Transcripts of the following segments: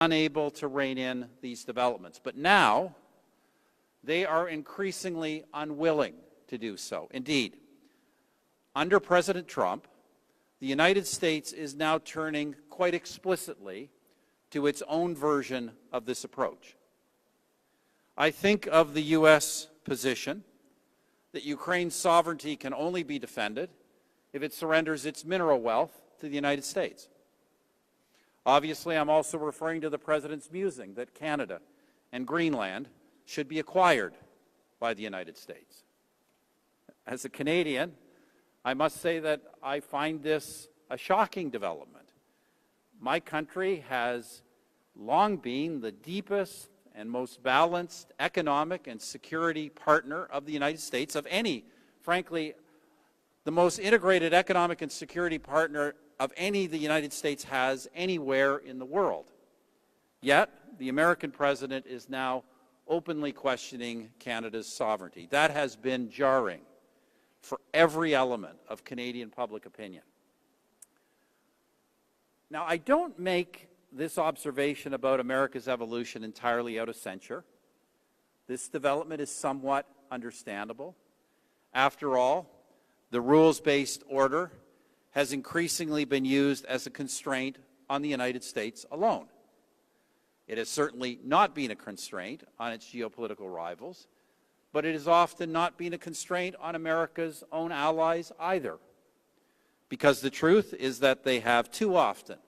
unable to rein in these developments. But now, they are increasingly unwilling to do so. Indeed, under President Trump, the United States is now turning quite explicitly to its own version of this approach. I think of the U.S. position that Ukraine's sovereignty can only be defended if it surrenders its mineral wealth to the United States. Obviously, I'm also referring to the President's musing that Canada and Greenland should be acquired by the United States. As a Canadian, I must say that I find this a shocking development. My country has long been the deepest and most balanced economic and security partner of the United States, of any, frankly, the most integrated economic and security partner of any the United States has anywhere in the world. Yet, the American president is now openly questioning Canada's sovereignty. That has been jarring for every element of Canadian public opinion. Now, I don't make this observation about America's evolution entirely out of censure. This development is somewhat understandable. After all, the rules-based order has increasingly been used as a constraint on the United States alone. It has certainly not been a constraint on its geopolitical rivals, but it has often not been a constraint on America's own allies either, because the truth is that they have too often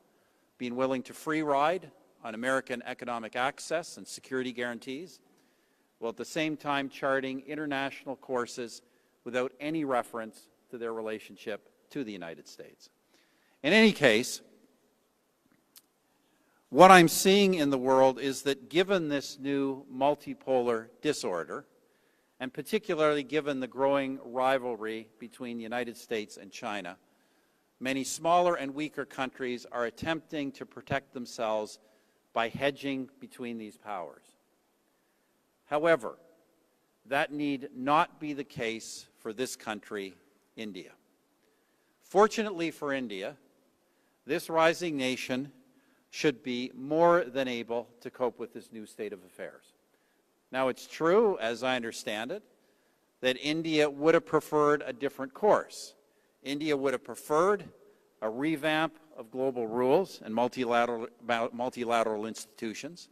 been willing to free ride on American economic access and security guarantees, while at the same time charting international courses without any reference to their relationship to the United States. In any case, what I'm seeing in the world is that given this new multipolar disorder, and particularly given the growing rivalry between the United States and China, many smaller and weaker countries are attempting to protect themselves by hedging between these powers. However, that need not be the case for this country, India. Fortunately for India, this rising nation should be more than able to cope with this new state of affairs. Now, it's true, as I understand it, that India would have preferred a different course. India would have preferred a revamp of global rules and multilateral institutions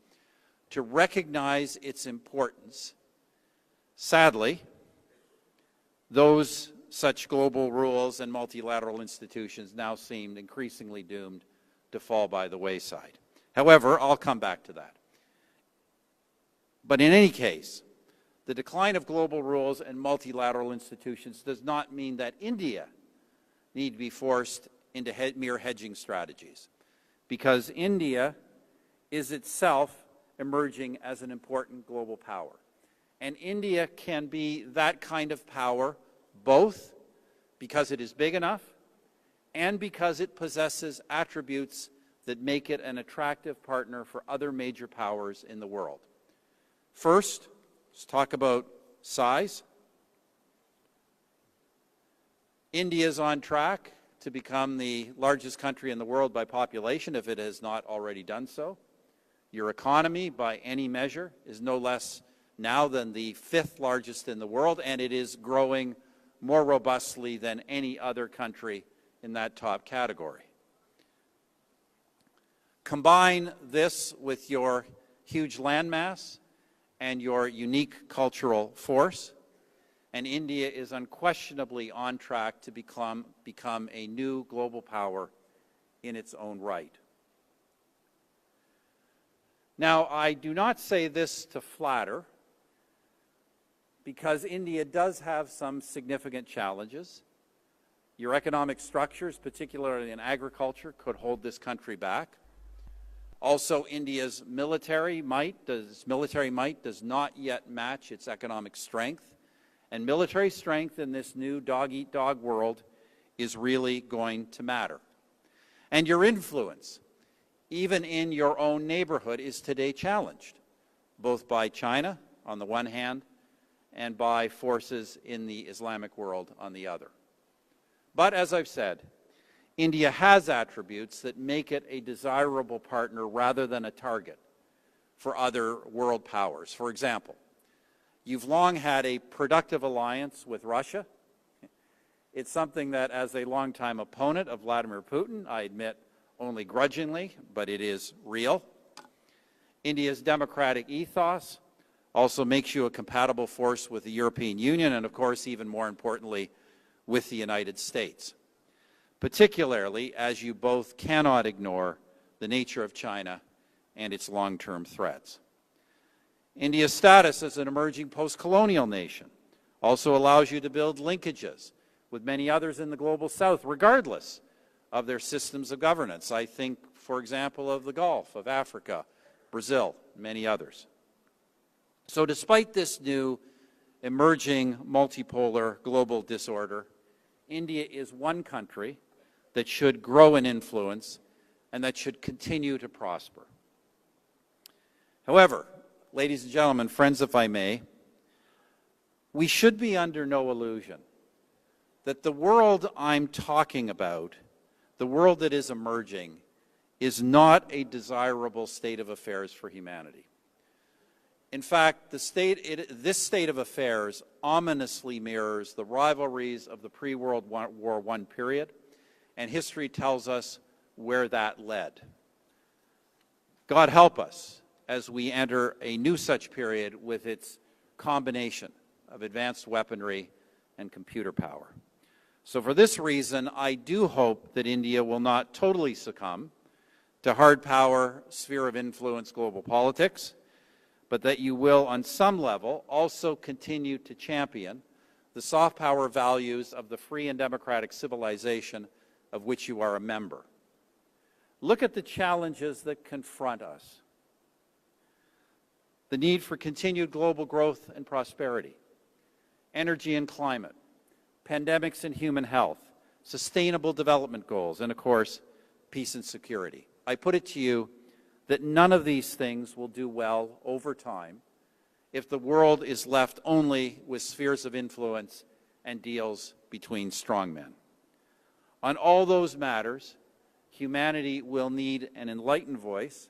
to recognize its importance. Sadly, those such global rules and multilateral institutions now seem increasingly doomed to fall by the wayside. However, I'll come back to that. But in any case, the decline of global rules and multilateral institutions does not mean that India need to be forced into mere hedging strategies, because India is itself emerging as an important global power. And India can be that kind of power both because it is big enough and because it possesses attributes that make it an attractive partner for other major powers in the world. First, let's talk about size. India is on track to become the largest country in the world by population, if it has not already done so. Your economy, by any measure, is no less now than the 5th largest in the world, and it is growing more robustly than any other country in that top category. Combine this with your huge landmass and your unique cultural force, and India is unquestionably on track to become a new global power in its own right. Now, I do not say this to flatter, because India does have some significant challenges. Your economic structures, particularly in agriculture, could hold this country back. Also, India's military might does not yet match its economic strength. And military strength in this new dog-eat-dog world is really going to matter. And your influence, even in your own neighborhood, is today challenged, both by China on the one hand and by forces in the Islamic world on the other. But as I've said, India has attributes that make it a desirable partner rather than a target for other world powers. For example, you've long had a productive alliance with Russia. It's something that, as a longtime opponent of Vladimir Putin, I admit only grudgingly, but it is real. India's democratic ethos also makes you a compatible force with the European Union and, of course, even more importantly, with the United States, particularly as you both cannot ignore the nature of China and its long-term threats. India's status as an emerging post-colonial nation also allows you to build linkages with many others in the global south, regardless of their systems of governance. I think, for example, of the Gulf, of Africa, Brazil, many others. So despite this new emerging multipolar global disorder, India is one country that should grow in influence and that should continue to prosper. However, ladies and gentlemen, friends, if I may, we should be under no illusion that the world I'm talking about, the world that is emerging, is not a desirable state of affairs for humanity. In fact, this state of affairs ominously mirrors the rivalries of the pre-World War I period, and history tells us where that led. God help us as we enter a new such period with its combination of advanced weaponry and computer power. So for this reason, I do hope that India will not totally succumb to hard power, sphere of influence global politics, but that you will, on some level, also continue to champion the soft power values of the free and democratic civilization of which you are a member. Look at the challenges that confront us. The need for continued global growth and prosperity, energy and climate, pandemics and human health, sustainable development goals, and of course, peace and security. I put it to you that none of these things will do well over time if the world is left only with spheres of influence and deals between strongmen. On all those matters, humanity will need an enlightened voice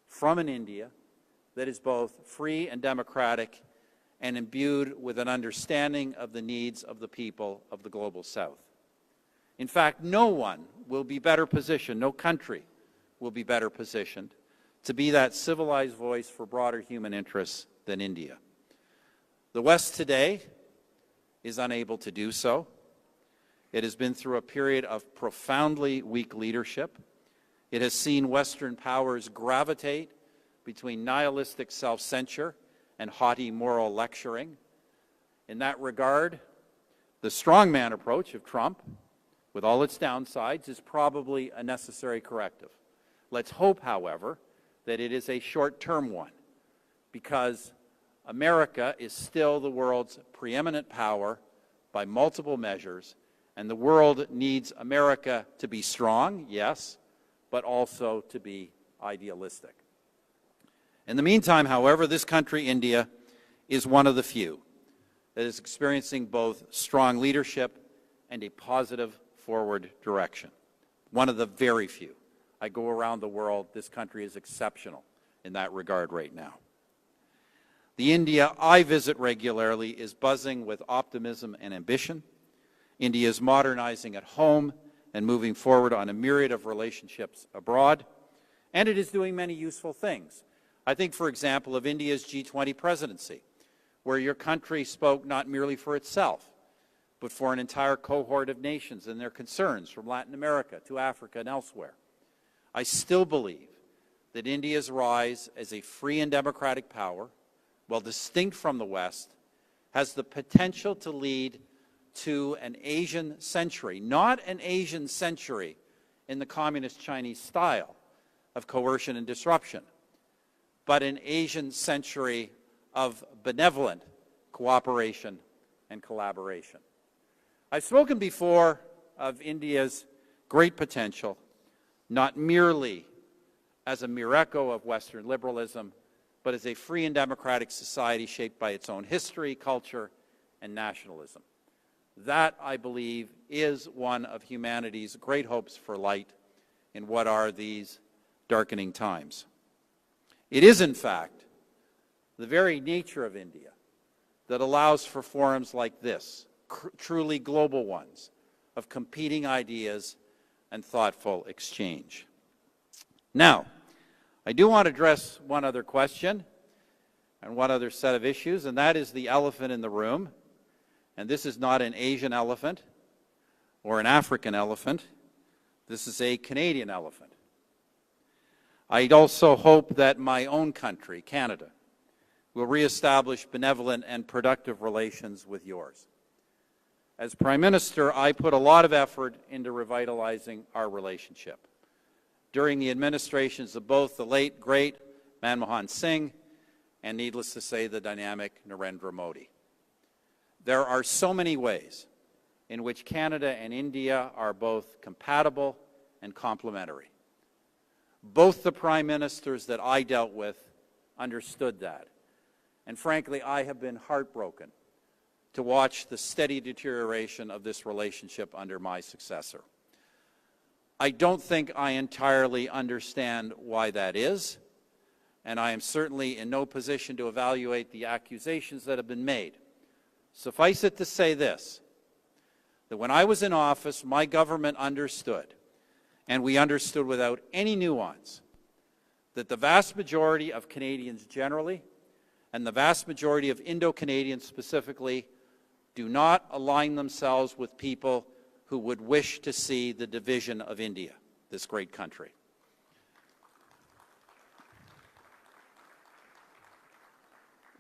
from an India that is both free and democratic and imbued with an understanding of the needs of the people of the global south. In fact, no one will be better positioned, no country will be better positioned to be that civilized voice for broader human interests than India. The West today is unable to do so. It has been through a period of profoundly weak leadership. It has seen Western powers gravitate between nihilistic self-censure and haughty moral lecturing. In that regard, the strongman approach of Trump, with all its downsides, is probably a necessary corrective. Let's hope, however, that it is a short-term one, because America is still the world's preeminent power by multiple measures, and the world needs America to be strong, yes, but also to be idealistic. In the meantime, however, this country, India, is one of the few that is experiencing both strong leadership and a positive forward direction. One of the very few. I go around the world, this country is exceptional in that regard right now. The India I visit regularly is buzzing with optimism and ambition. India is modernizing at home and moving forward on a myriad of relationships abroad, and it is doing many useful things. I think, for example, of India's G20 presidency, where your country spoke not merely for itself, but for an entire cohort of nations and their concerns from Latin America to Africa and elsewhere. I still believe that India's rise as a free and democratic power, while distinct from the West, has the potential to lead to an Asian century, not an Asian century in the communist Chinese style of coercion and disruption, but an Asian century of benevolent cooperation and collaboration. I've spoken before of India's great potential, not merely as a mere echo of Western liberalism, but as a free and democratic society shaped by its own history, culture, and nationalism. That, I believe, is one of humanity's great hopes for light in what are these darkening times. It is, in fact, the very nature of India that allows for forums like this, truly global ones, of competing ideas and thoughtful exchange. Now, I do want to address one other question and one other set of issues, and that is the elephant in the room. And this is not an Asian elephant or an African elephant. This is a Canadian elephant. I'd also hope that my own country, Canada, will reestablish benevolent and productive relations with yours. As Prime Minister, I put a lot of effort into revitalizing our relationship. During the administrations of both the late, great Manmohan Singh and, needless to say, the dynamic Narendra Modi. There are so many ways in which Canada and India are both compatible and complementary. Both the prime ministers that I dealt with understood that. And frankly, I have been heartbroken to watch the steady deterioration of this relationship under my successor. I don't think I entirely understand why that is, and I am certainly in no position to evaluate the accusations that have been made. Suffice it to say this, that when I was in office, my government understood, and we understood without any nuance, that the vast majority of Canadians generally, and the vast majority of Indo-Canadians specifically, do not align themselves with people who would wish to see the division of India, this great country.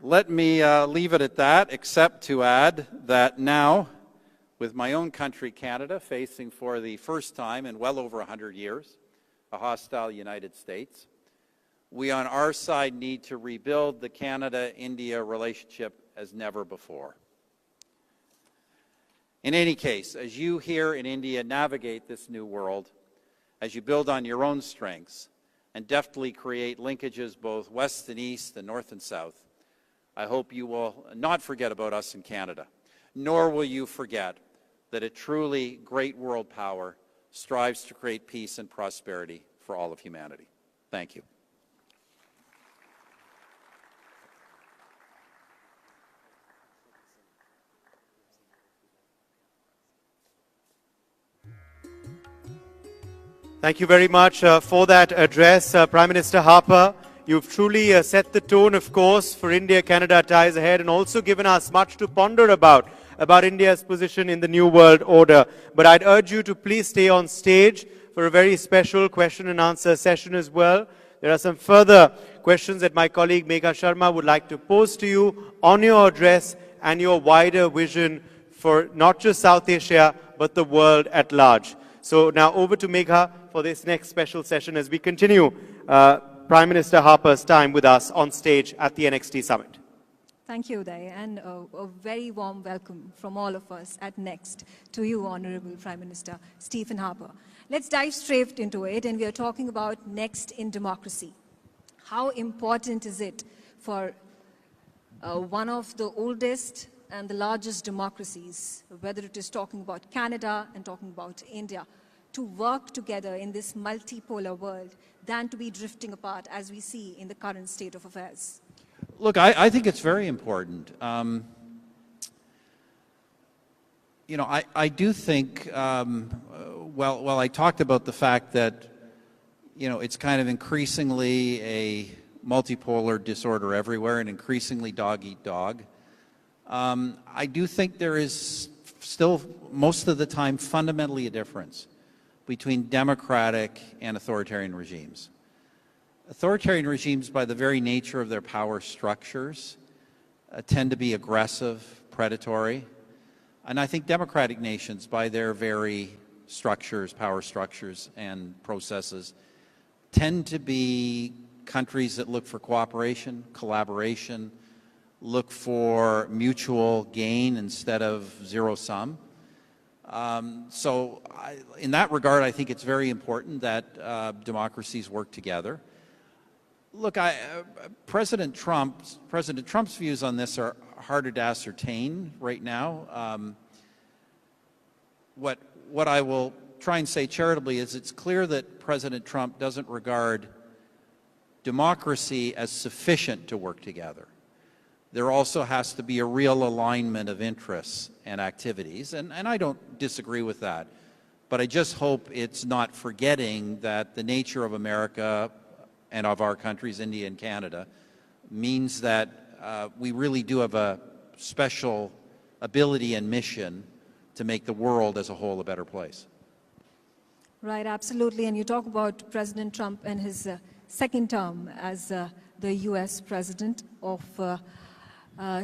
Let me leave it at that, except to add that now, with my own country, Canada, facing for the first time in well over 100 years a hostile United States, we on our side need to rebuild the Canada-India relationship as never before. In any case, as you here in India navigate this new world, as you build on your own strengths and deftly create linkages both west and east and north and south, I hope you will not forget about us in Canada, nor will you forget that a truly great world power strives to create peace and prosperity for all of humanity. Thank you. Thank you very much for that address, Prime Minister Harper. You've truly set the tone, of course, for India-Canada ties ahead, and also given us much to ponder about India's position in the New World Order. But I'd urge you to please stay on stage for a very special question and answer session as well. There are some further questions that my colleague Megha Sharma would like to pose to you on your address and your wider vision for not just South Asia, but the world at large. So now over to Megha for this next special session as we continue Prime Minister Harper's time with us on stage at the NXT Summit. Thank you, Uday, and a very warm welcome from all of us at NEXT to you, Honorable Prime Minister Stephen Harper. Let's dive straight into it, and we are talking about NEXT in democracy. How important is it for one of the oldest and the largest democracies, whether it is talking about Canada and talking about India, to work together in this multipolar world than to be drifting apart as we see in the current state of affairs? Look, I think it's very important. You know, I do think, well, I talked about the fact that, you know, it's kind of increasingly a multipolar disorder everywhere and increasingly dog-eat-dog. I do think there is still, most of the time, fundamentally a difference between democratic and authoritarian regimes. Authoritarian regimes, by the very nature of their power structures, tend to be aggressive, predatory. And I think democratic nations, by their very structures, power structures and processes, tend to be countries that look for cooperation, collaboration, look for mutual gain instead of zero-sum. So in that regard, I think it's very important that democracies work together. Look, President Trump's views on this are harder to ascertain right now. what I will try and say charitably is it's clear that President Trump doesn't regard democracy as sufficient to work together. There also has to be a real alignment of interests and activities, and I don't disagree with that. But I just hope it's not forgetting that the nature of America and of our countries, India and Canada, means that we really do have a special ability and mission to make the world as a whole a better place. Right, absolutely. And you talk about President Trump and his second term as the U.S. president of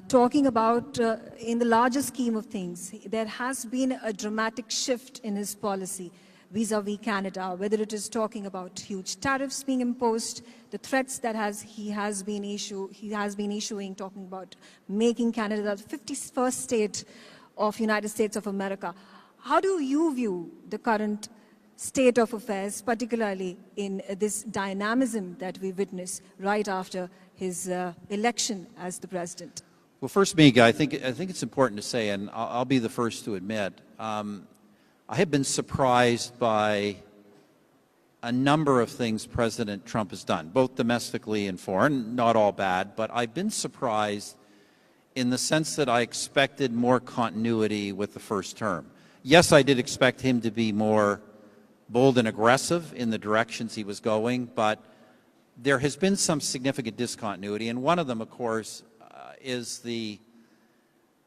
talking about, in the larger scheme of things, there has been a dramatic shift in his policy vis-a-vis Canada, whether it is talking about huge tariffs being imposed, the threats that he has been issuing, talking about making Canada the 51st state of United States of America. How do you view the current state of affairs, particularly in this dynamism that we witness right after his election as the president? Well, first, Mika, I think it's important to say, and I'll be the first to admit, I have been surprised by a number of things President Trump has done, both domestically and foreign, not all bad, but I've been surprised in the sense that I expected more continuity with the first term. Yes, I did expect him to be more bold and aggressive in the directions he was going, but there has been some significant discontinuity, and one of them, of course, is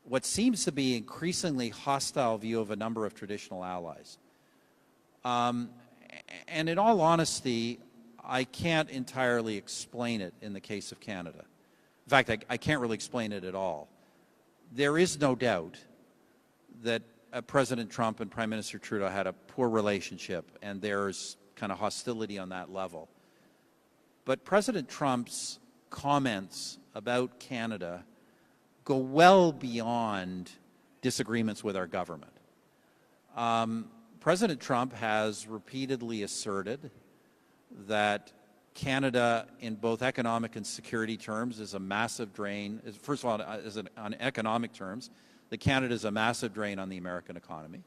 what seems to be increasingly hostile view of a number of traditional allies. And in all honesty, I can't entirely explain it in the case of Canada. In fact, I can't really explain it at all. There is no doubt that President Trump and Prime Minister Trudeau had a poor relationship, and there's kind of hostility on that level. But President Trump's comments about Canada go well beyond disagreements with our government. President Trump has repeatedly asserted that Canada, in both economic and security terms, is a massive drain. First of all, on economic terms, that Canada is a massive drain on the American economy.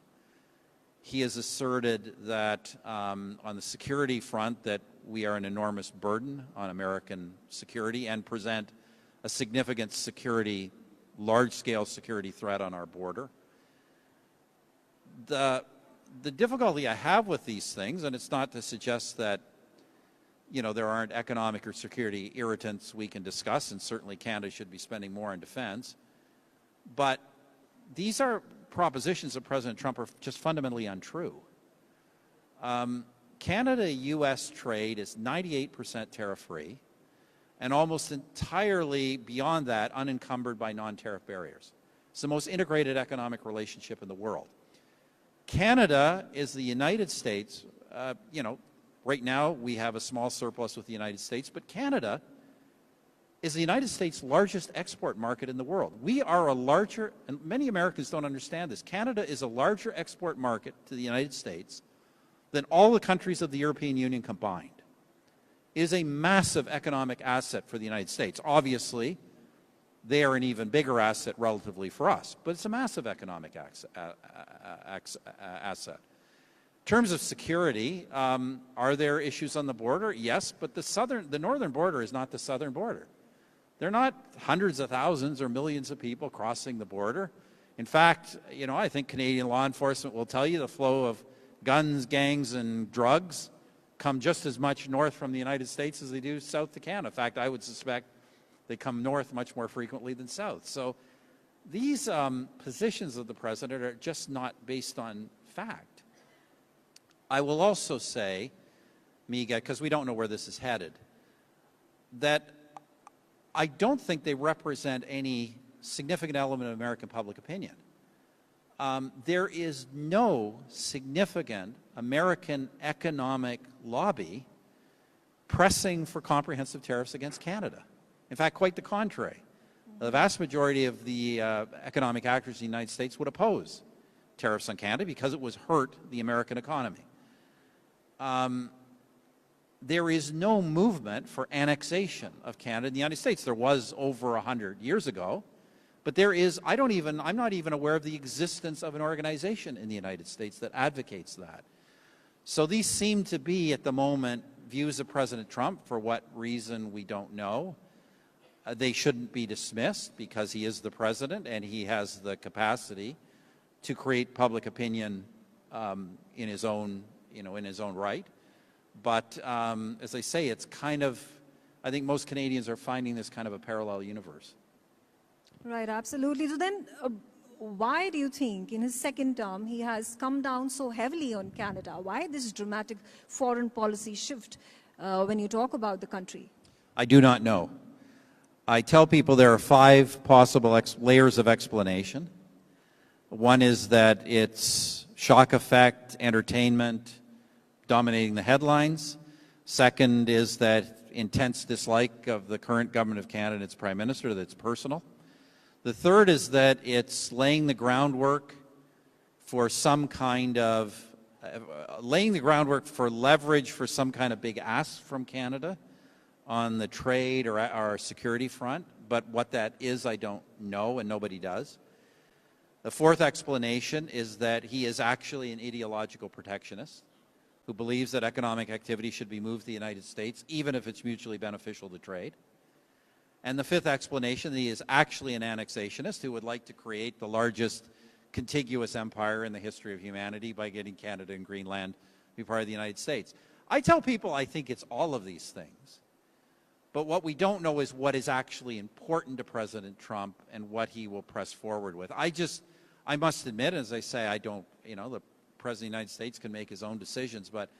He has asserted that on the security front that we are an enormous burden on American security and present a significant large-scale security threat on our border. The difficulty I have with these things, and it's not to suggest that there aren't economic or security irritants we can discuss, and certainly Canada should be spending more on defense, but these are propositions of President Trump are just fundamentally untrue. Canada-U.S. trade is 98% tariff-free and almost entirely beyond that unencumbered by non-tariff barriers. It's the most integrated economic relationship in the world. Canada is the United States. Right now we have a small surplus with the United States, but Canada is the United States' largest export market in the world. We are a larger, and many Americans don't understand this, Canada is a larger export market to the United States than all the countries of the European Union combined. It is a massive economic asset for the United States. Obviously, they are an even bigger asset relatively for us, but it's a massive economic asset. In terms of security, are there issues on the border? Yes, but the northern border is not the southern border. They're not hundreds of thousands or millions of people crossing the border. In fact, I think Canadian law enforcement will tell you the flow of guns, gangs, and drugs come just as much north from the United States as they do south to Canada. In fact, I would suspect they come north much more frequently than south. So these positions of the president are just not based on fact. I will also say, Miga, because we don't know where this is headed, that I don't think they represent any significant element of American public opinion. There is no significant American economic lobby pressing for comprehensive tariffs against Canada. In fact, quite the contrary. The vast majority of the economic actors in the United States would oppose tariffs on Canada because it would hurt the American economy. There is no movement for annexation of Canada in the United States. There was over 100 years ago, But there is, I'm not even aware of the existence of an organization in the United States that advocates that. So these seem to be, at the moment, views of President Trump. For what reason, we don't know. They shouldn't be dismissed because he is the president and he has the capacity to create public opinion in his own, in his own right. But as I say, it's kind of, I think most Canadians are finding this kind of a parallel universe. Right, absolutely. So then, why do you think in his second term he has come down so heavily on Canada? Why this dramatic foreign policy shift when you talk about the country? I do not know. I tell people there are 5 possible layers of explanation. One is that it's shock effect, entertainment, dominating the headlines. Second is that intense dislike of the current government of Canada and its Prime Minister, that's personal. The third is that it's laying the groundwork for some kind of, laying the groundwork for leverage for some kind of big ask from Canada on the trade or our security front. But what that is, I don't know, and nobody does. The fourth explanation is that he is actually an ideological protectionist who believes that economic activity should be moved to the United States, even if it's mutually beneficial to trade. And the fifth explanation, that he is actually an annexationist who would like to create the largest contiguous empire in the history of humanity by getting Canada and Greenland to be part of the United States. I tell people I think it's all of these things. But what we don't know is what is actually important to President Trump and what he will press forward with. I must admit, as I say, I don't, the President of the United States can make his own decisions, but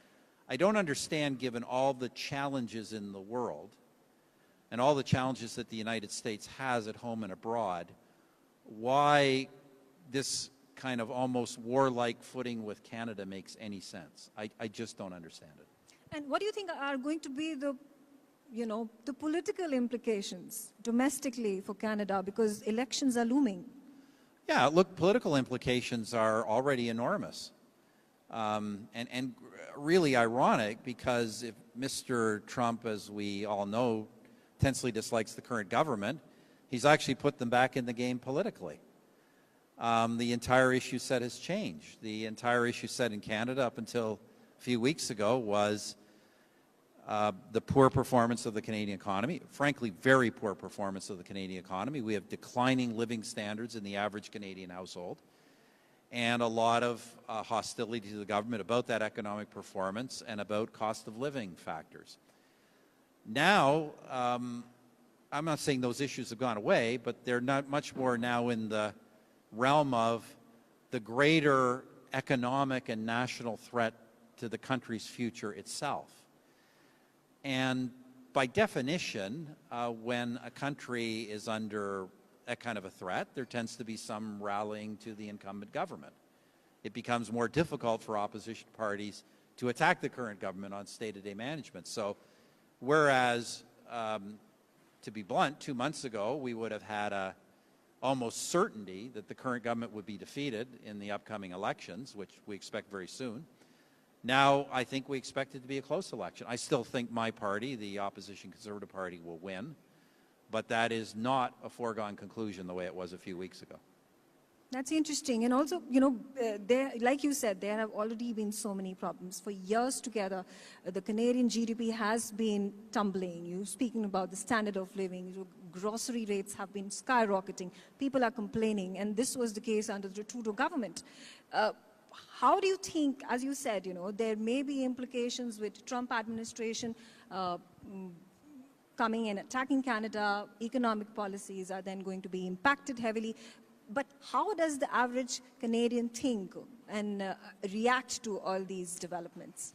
I don't understand, given all the challenges in the world and all the challenges that the United States has at home and abroad, why this kind of almost warlike footing with Canada makes any sense. I just don't understand it. And what do you think are going to be the political implications domestically for Canada, because elections are looming? Yeah, look, political implications are already enormous. And really ironic, because if Mr. Trump, as we all know, intensely dislikes the current government, he's actually put them back in the game politically. The entire issue set has changed. The entire issue set in Canada up until a few weeks ago was the poor performance of the Canadian economy, frankly, very poor performance of the Canadian economy. We have declining living standards in the average Canadian household, and a lot of hostility to the government about that economic performance and about cost of living factors. Now, I'm not saying those issues have gone away, but they're not much more now in the realm of the greater economic and national threat to the country's future itself. And by definition, when a country is under that kind of a threat, there tends to be some rallying to the incumbent government. It becomes more difficult for opposition parties to attack the current government on day-to-day management. So whereas, to be blunt, 2 months ago, we would have had a almost certainty that the current government would be defeated in the upcoming elections, which we expect very soon. Now, I think we expect it to be a close election. I still think my party, the opposition Conservative Party, will win, but that is not a foregone conclusion the way it was a few weeks ago. That's interesting. And also, like you said, there have already been so many problems. For years together, the Canadian GDP has been tumbling. You're speaking about the standard of living. Grocery rates have been skyrocketing. People are complaining. And this was the case under the Trudeau government. How do you think, as you said, there may be implications with Trump administration coming and attacking Canada. Economic policies are then going to be impacted heavily. But how does the average Canadian think and react to all these developments?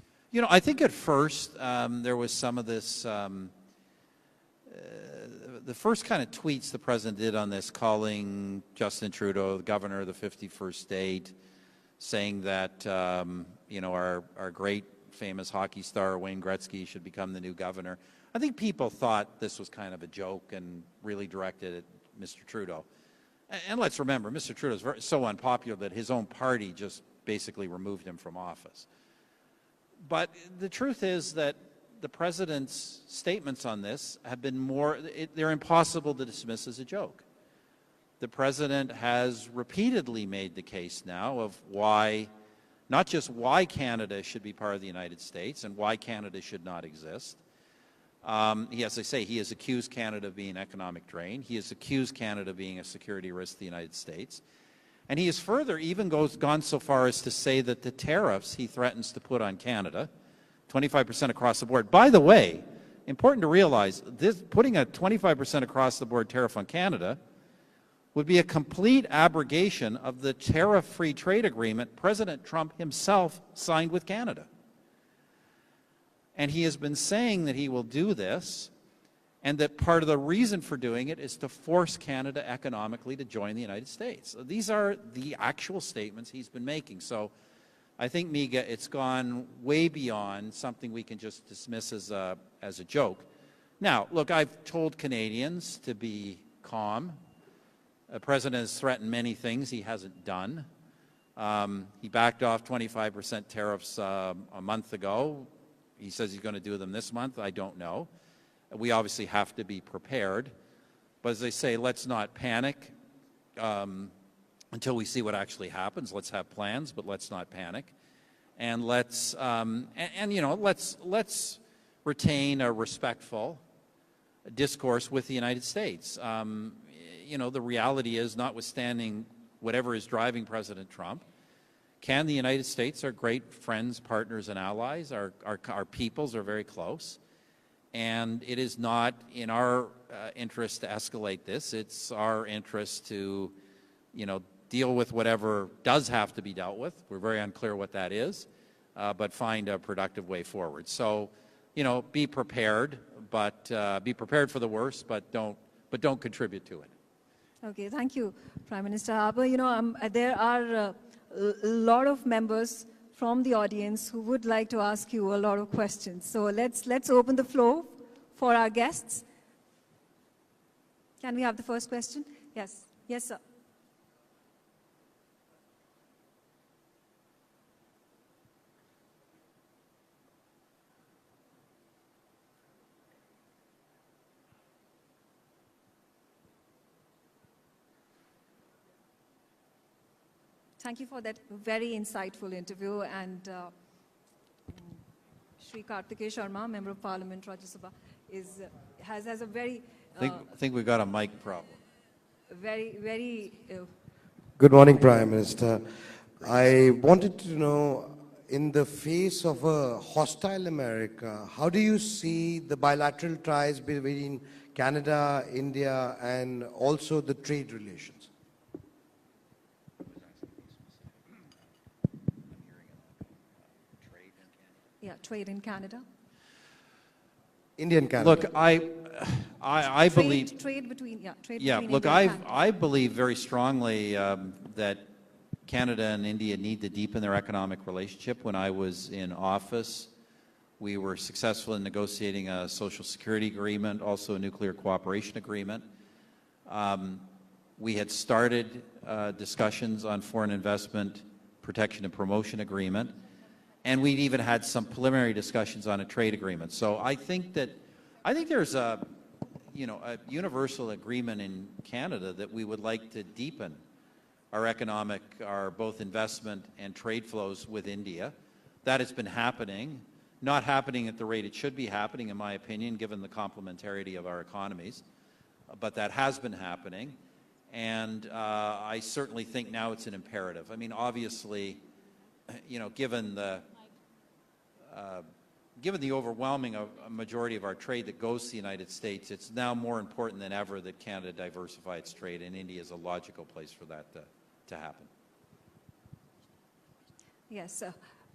I think at first there was some of this, the first kind of tweets the president did on this, calling Justin Trudeau the governor of the 51st state, saying that, our great famous hockey star Wayne Gretzky should become the new governor. I think people thought this was kind of a joke and really directed at Mr. Trudeau. And let's remember, Mr. Trudeau is so unpopular that his own party just basically removed him from office. But the truth is that the president's statements on this have been they're impossible to dismiss as a joke. the president has repeatedly made the case now of why, not just why Canada should be part of the United States and why Canada should not exist. As I say, he has accused Canada of being an economic drain. He has accused Canada of being a security risk to the United States. And he has further even gone so far as to say that the tariffs he threatens to put on Canada, 25% across the board. By the way, important to realize, putting a 25% across the board tariff on Canada would be a complete abrogation of the tariff-free trade agreement President Trump himself signed with Canada. And he has been saying that he will do this, and that part of the reason for doing it is to force Canada economically to join the United States. So these are the actual statements he's been making. So I think, Miga, it's gone way beyond something we can just dismiss as a joke. Now, look, I've told Canadians to be calm. The president has threatened many things he hasn't done. He backed off 25% tariffs a month ago. He says he's going to do them this month. I don't know. We obviously have to be prepared. But as they say, let's not panic until we see what actually happens. Let's have plans, but let's not panic. And let's let's retain a respectful discourse with the United States. The reality is, notwithstanding whatever is driving President Trump, the United States are great friends, partners, and allies. Our peoples are very close. And it is not in our interest to escalate this. It's our interest to, deal with whatever does have to be dealt with. We're very unclear what that is, but find a productive way forward. So, be prepared, but be prepared for the worst, but don't contribute to it. Okay, thank you, Prime Minister Harper. There are a lot of members from the audience who would like to ask you a lot of questions. So let's open the floor for our guests. Can we have the first question? Yes. Yes, sir. Thank you for that very insightful interview. And Shri Kartikeya Sharma, Member of Parliament, Rajya Sabha, has a very... I think we've got a mic problem. Very... Good morning, Prime Minister. I wanted to know, in the face of a hostile America, how do you see the bilateral ties between Canada, India, and also the trade relations? Yeah, trade in Canada. Indian Canada. Look, I believe... Trade between, trade yeah, between look, India and Canada. I believe very strongly that Canada and India need to deepen their economic relationship. When I was in office, we were successful in negotiating a social security agreement, also a nuclear cooperation agreement. We had started discussions on foreign investment protection and promotion agreement, and we'd even had some preliminary discussions on a trade agreement. So I think there's a universal agreement in Canada that we would like to deepen our both investment and trade flows with India. That has been happening, not happening at the rate it should be happening, in my opinion, given the complementarity of our economies, but that has been happening, and I certainly think now it's an imperative. I mean, obviously, given the overwhelming majority of our trade that goes to the United States, it's now more important than ever that Canada diversify its trade, and India is a logical place for that to happen. Yes,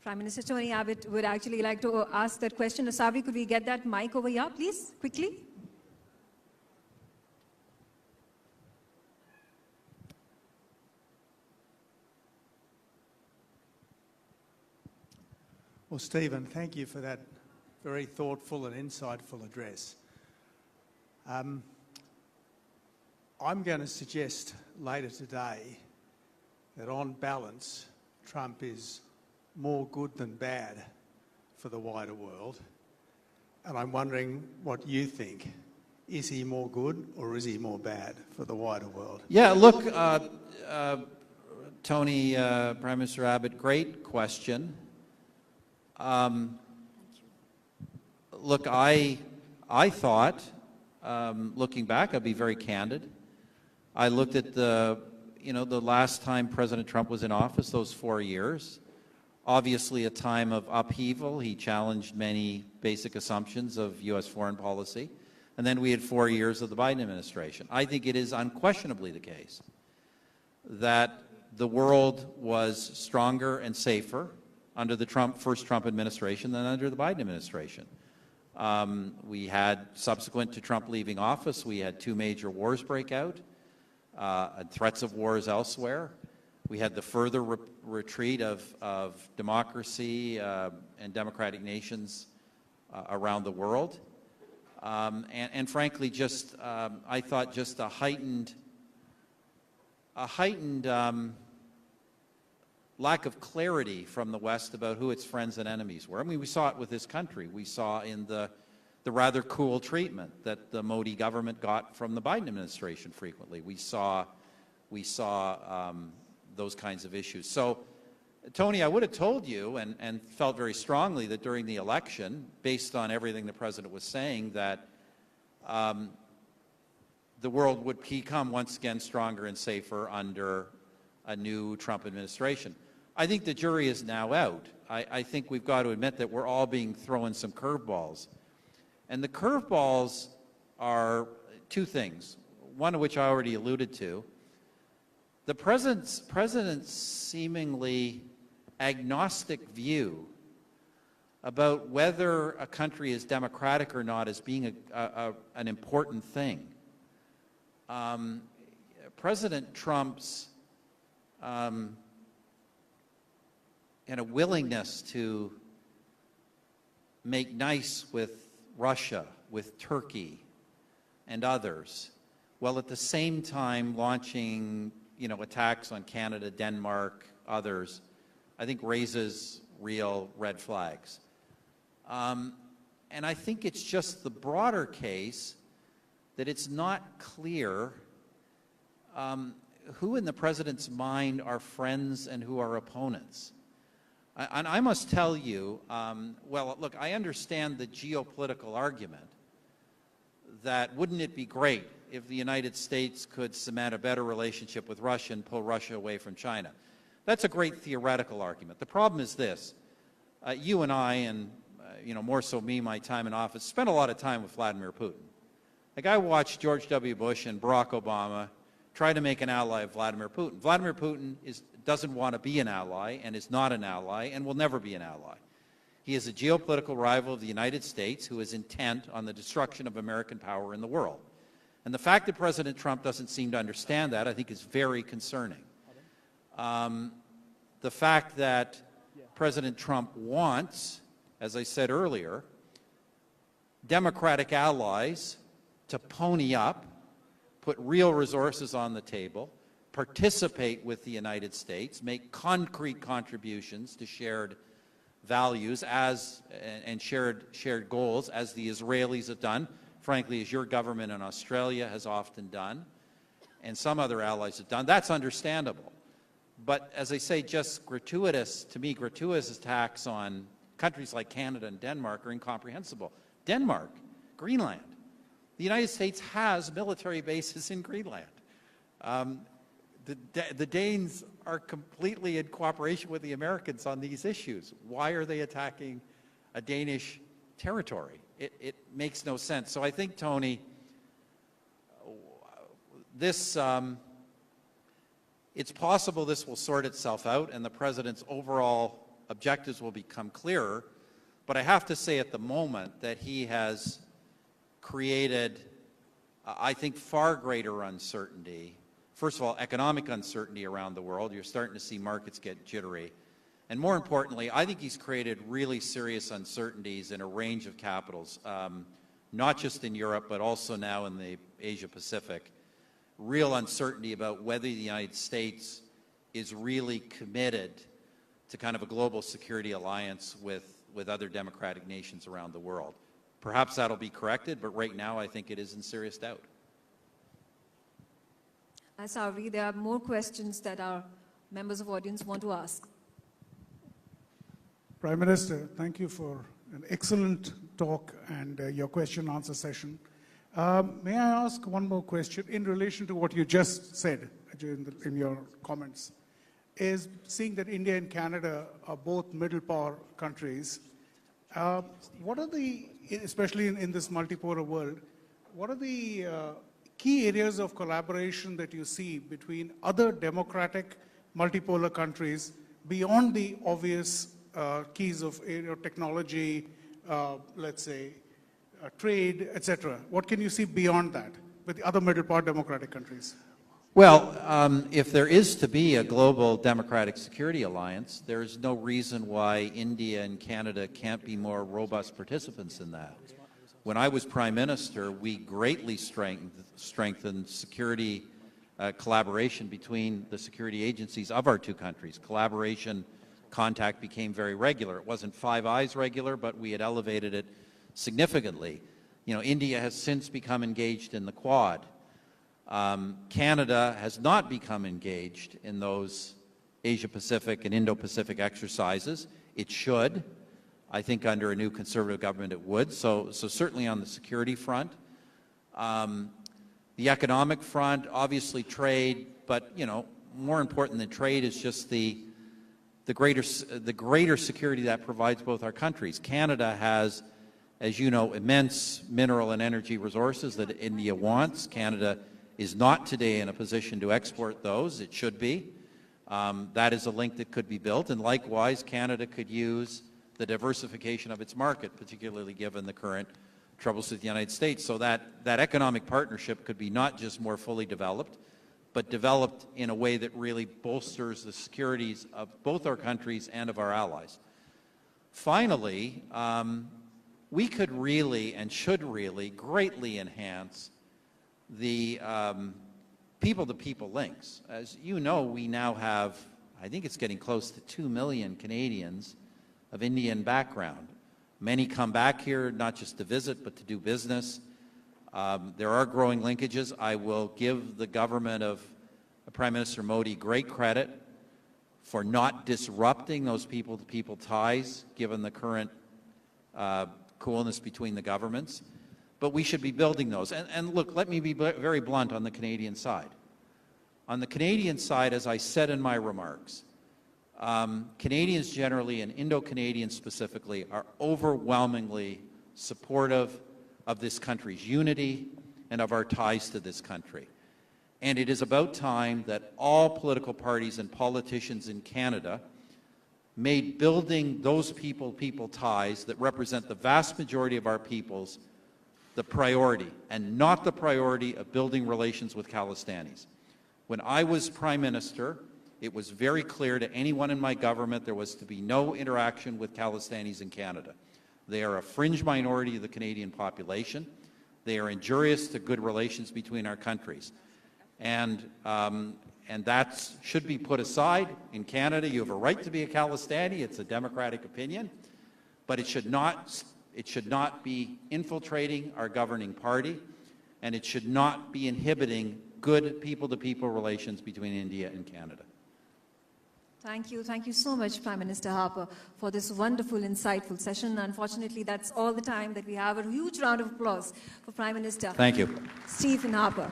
Prime Minister Tony Abbott would actually like to ask that question. Sabri, could we get that mic over here, please, quickly? Well, Stephen, thank you for that very thoughtful and insightful address. I'm going to suggest later today that on balance, Trump is more good than bad for the wider world. And I'm wondering what you think is he more good or is he more bad for the wider world? Yeah, look, Tony, Prime Minister Abbott, great question. Look, I thought, looking back, I'd be very candid. I looked at the last time President Trump was in office, those 4 years. Obviously a time of upheaval. He challenged many basic assumptions of U.S. foreign policy. And then we had 4 years of the Biden administration. I think it is unquestionably the case that the world was stronger and safer under the first Trump administration than under the Biden administration. We had, subsequent to Trump leaving office, we had 2 major wars break out, and threats of wars elsewhere. We had the further retreat of democracy and democratic nations around the world. And frankly, just I thought just a heightened lack of clarity from the West about who its friends and enemies were. I mean, we saw it with this country. We saw in the rather cool treatment that the Modi government got from the Biden administration frequently. We saw those kinds of issues. So, Tony, I would have told you and felt very strongly that during the election, based on everything the president was saying, that the world would become once again stronger and safer under a new Trump administration. I think the jury is now out. I think we've got to admit that we're all being thrown some curveballs. And the curveballs are 2 things, one of which I already alluded to. The president's seemingly agnostic view about whether a country is democratic or not as being an important thing. President Trump's willingness to make nice with Russia, with Turkey, and others, while at the same time launching attacks on Canada, Denmark, others, I think raises real red flags. And I think it's just the broader case that it's not clear who in the president's mind are friends and who are opponents. And I must tell you, well, look, I understand the geopolitical argument that wouldn't it be great if the United States could cement a better relationship with Russia and pull Russia away from China. That's a great theoretical argument. The problem is this. You and I, and more so me, my time in office, spent a lot of time with Vladimir Putin. Like, I watched George W. Bush and Barack Obama try to make an ally of Vladimir Putin. Vladimir Putin doesn't want to be an ally and is not an ally and will never be an ally. He is a geopolitical rival of the United States who is intent on the destruction of American power in the world. And the fact that President Trump doesn't seem to understand that, I think, is very concerning. The fact that President Trump wants, as I said earlier, democratic allies to pony up, put real resources on the table, participate with the United States, make concrete contributions to shared values and shared goals, as the Israelis have done, frankly, as your government in Australia has often done, and some other allies have done. That's understandable. But as I say, just gratuitous attacks on countries like Canada and Denmark are incomprehensible. Denmark, Greenland. The United States has military bases in Greenland. The Danes are completely in cooperation with the Americans on these issues. Why are they attacking a Danish territory? It makes no sense. So I think, Tony, this it's possible this will sort itself out and the president's overall objectives will become clearer. But I have to say at the moment that he has created, I think, far greater uncertainty. First of all, economic uncertainty around the world. You're starting to see markets get jittery. And more importantly, I think he's created really serious uncertainties in a range of capitals, not just in Europe, but also now in the Asia-Pacific. Real uncertainty about whether the United States is really committed to kind of a global security alliance with other democratic nations around the world. Perhaps that'll be corrected, but right now I think it is in serious doubt. Sauri, there are more questions that our members of audience want to ask. Prime Minister, thank you for an excellent talk and your question-answer session. May I ask one more question in relation to what you just said in your comments? Is seeing that India and Canada are both middle power countries, what are the, especially in this multipolar world, what are the key areas of collaboration that you see between other democratic multipolar countries beyond the obvious keys of technology, let's say, trade, etc.? What can you see beyond that with the other middle power democratic countries? Well, if there is to be a global democratic security alliance, there is no reason why India and Canada can't be more robust participants in that. When I was Prime Minister, we greatly strengthened security collaboration between the security agencies of our two countries. Collaboration, contact became very regular. It wasn't Five Eyes regular, but we had elevated it significantly. You know, India has since become engaged in the Quad. Canada has not become engaged in those Asia-Pacific and Indo-Pacific exercises. It should. I think under a new Conservative government it would. So certainly on the security front. The economic front, obviously trade, but, you know, more important than trade is just the greater security that provides both our countries. Canada has, as you know, immense mineral and energy resources that India wants. Canada is not today in a position to export those. It should be. That is a link that could be built, and likewise Canada could use the diversification of its market, particularly given the current troubles with the United States. So that economic partnership could be not just more fully developed, but developed in a way that really bolsters the securities of both our countries and of our allies. Finally, we could really and should really greatly enhance the people-to-people links. As you know, we now have, I think it's getting close to 2 million Canadians of Indian background. Many come back here not just to visit, but to do business. There are growing linkages. I will give the government of Prime Minister Modi great credit for not disrupting those people-to-people ties, given the current coolness between the governments. But we should be building those. And look, let me be very blunt on the Canadian side. On the Canadian side, as I said in my remarks, Canadians generally and Indo-Canadians specifically are overwhelmingly supportive of this country's unity and of our ties to this country. And it is about time that all political parties and politicians in Canada made building those people-to-people ties that represent the vast majority of our peoples the priority, and not the priority of building relations with Khalistanis. When I was Prime Minister, it was very clear to anyone in my government there was to be no interaction with Khalistanis in Canada. They are a fringe minority of the Canadian population. They are injurious to good relations between our countries. And that should be put aside. In Canada, you have a right to be a Khalistani. It's a democratic opinion. But it should not be infiltrating our governing party, and it should not be inhibiting good people-to-people relations between India and Canada. Thank you. Thank you so much, Prime Minister Harper, for this wonderful, insightful session. Unfortunately, that's all the time that we have. A huge round of applause for Prime Minister Thank you. Stephen Harper.